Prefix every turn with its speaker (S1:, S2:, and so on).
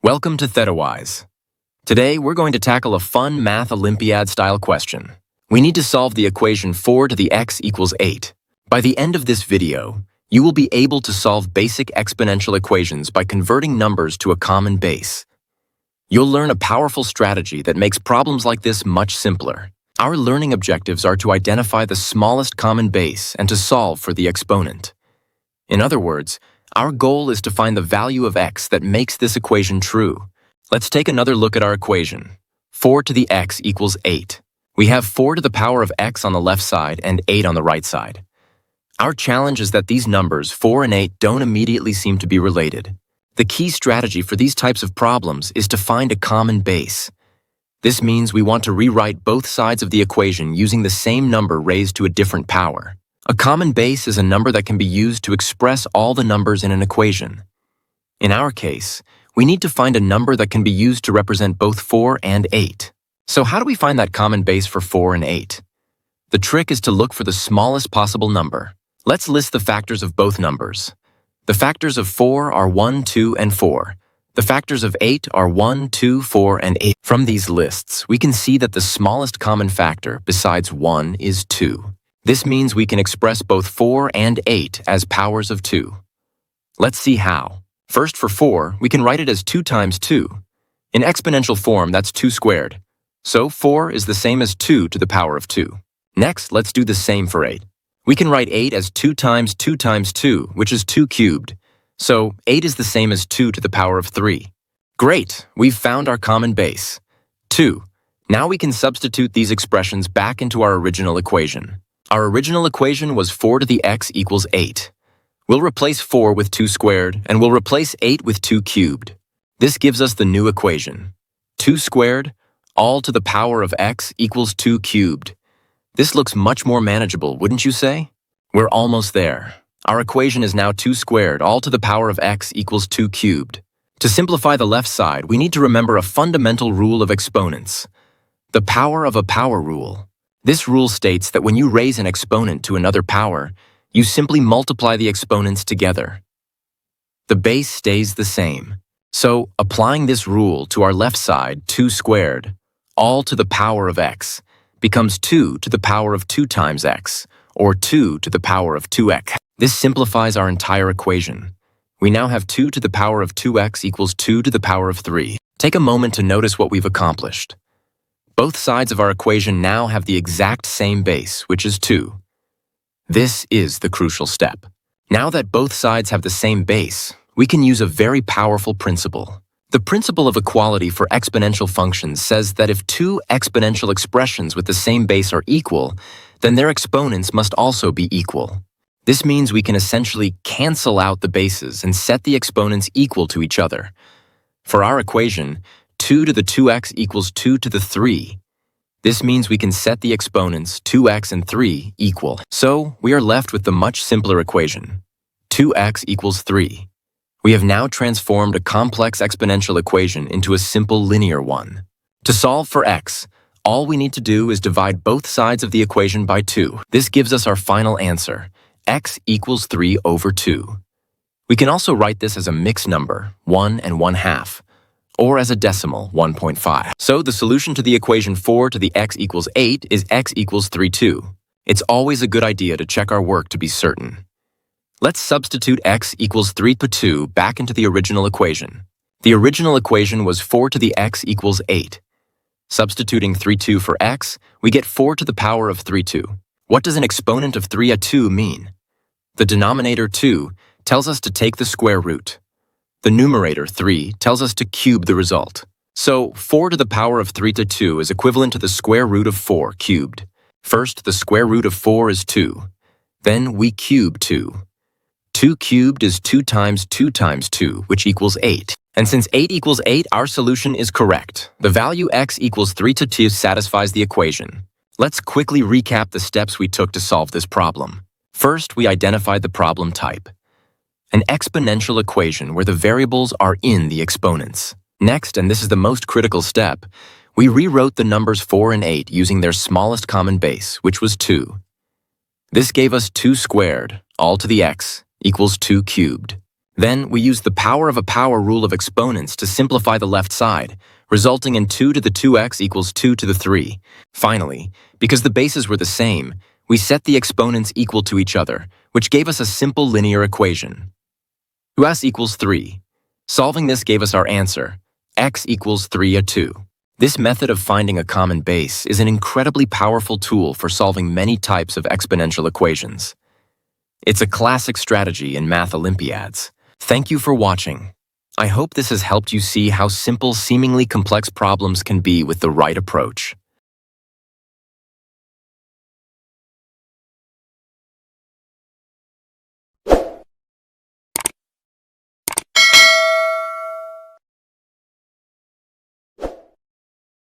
S1: Welcome to ThetaWise. Today, we're going to tackle a fun Math Olympiad style question. We need to solve the equation 4 to the x equals 8. By the end of this video, you will be able to solve basic exponential equations by converting numbers to a common base. You'll learn a powerful strategy that makes problems like this much simpler. Our learning objectives are to identify the smallest common base and to solve for the exponent. In other words, our goal is to find the value of x that makes this equation true. Let's take another look at our equation. 4 to the x equals 8. We have 4 to the power of x on the left side and 8 on the right side. Our challenge is that these numbers, 4 and 8, don't immediately seem to be related. The key strategy for these types of problems is to find a common base. This means we want to rewrite both sides of the equation using the same number raised to a different power. A common base is a number that can be used to express all the numbers in an equation. In our case, we need to find a number that can be used to represent both 4 and 8. So how do we find that common base for 4 and 8? The trick is to look for the smallest possible number. Let's list the factors of both numbers. The factors of 4 are 1, 2, and 4. The factors of 8 are 1, 2, 4, and 8. From these lists, we can see that the smallest common factor besides 1 is 2. This means we can express both 4 and 8 as powers of 2. Let's see how. First, for 4, we can write it as 2 times 2. In exponential form, that's 2 squared. So 4 is the same as 2 to the power of 2. Next, let's do the same for 8. We can write 8 as 2 times 2 times 2, which is 2 cubed. So 8 is the same as 2 to the power of 3. Great, we've found our common base, 2. Now we can substitute these expressions back into our original equation. Our original equation was 4 to the x equals 8. We'll replace 4 with 2 squared, and we'll replace 8 with 2 cubed. This gives us the new equation. 2 squared, all to the power of x equals 2 cubed. This looks much more manageable, wouldn't you say? We're almost there. Our equation is now 2 squared, all to the power of x equals 2 cubed. To simplify the left side, we need to remember a fundamental rule of exponents. The power of a power rule. This rule states that when you raise an exponent to another power, you simply multiply the exponents together. The base stays the same. So, applying this rule to our left side, 2 squared, all to the power of x, becomes 2 to the power of 2 times x, or 2 to the power of 2x. This simplifies our entire equation. We now have 2 to the power of 2x equals 2 to the power of 3. Take a moment to notice what we've accomplished. Both sides of our equation now have the exact same base, which is 2. This is the crucial step. Now that both sides have the same base, we can use a very powerful principle. The principle of equality for exponential functions says that if two exponential expressions with the same base are equal, then their exponents must also be equal. This means we can essentially cancel out the bases and set the exponents equal to each other. For our equation, 2 to the 2x equals 2 to the 3. This means we can set the exponents 2x and 3 equal. So we are left with the much simpler equation, 2x equals 3. We have now transformed a complex exponential equation into a simple linear one. To solve for x, all we need to do is divide both sides of the equation by 2. This gives us our final answer, x equals 3 over 2. We can also write this as a mixed number, 1 and 1/2. Or as a decimal, 1.5. So the solution to the equation 4 to the x equals 8 is x equals 3, 2. It's always a good idea to check our work to be certain. Let's substitute x equals 3 to 2 back into the original equation. The original equation was 4 to the x equals 8. Substituting 3, 2 for x, we get 4 to the power of 3, 2. What does an exponent of 3 at 2 mean? The denominator 2 tells us to take the square root. The numerator, 3, tells us to cube the result. So, 4 to the power of 3 to 2 is equivalent to the square root of 4 cubed. First, the square root of 4 is 2. Then we cube 2. 2 cubed is 2 times 2 times 2, which equals 8. And since 8 equals 8, our solution is correct. The value x equals 3 to 2 satisfies the equation. Let's quickly recap the steps we took to solve this problem. First, we identified the problem type. An exponential equation where the variables are in the exponents. Next, and this is the most critical step, we rewrote the numbers 4 and 8 using their smallest common base, which was 2. This gave us 2 squared, all to the x, equals 2 cubed. Then we use the power of a power rule of exponents to simplify the left side, resulting in 2 to the 2x equals 2 to the 3. Finally, because the bases were the same, we set the exponents equal to each other, which gave us a simple linear equation. 2s equals 3. Solving this gave us our answer, x equals 3/2. This method of finding a common base is an incredibly powerful tool for solving many types of exponential equations. It's a classic strategy in math Olympiads. Thank you for watching. I hope this has helped you see how simple seemingly complex problems can be with the right approach.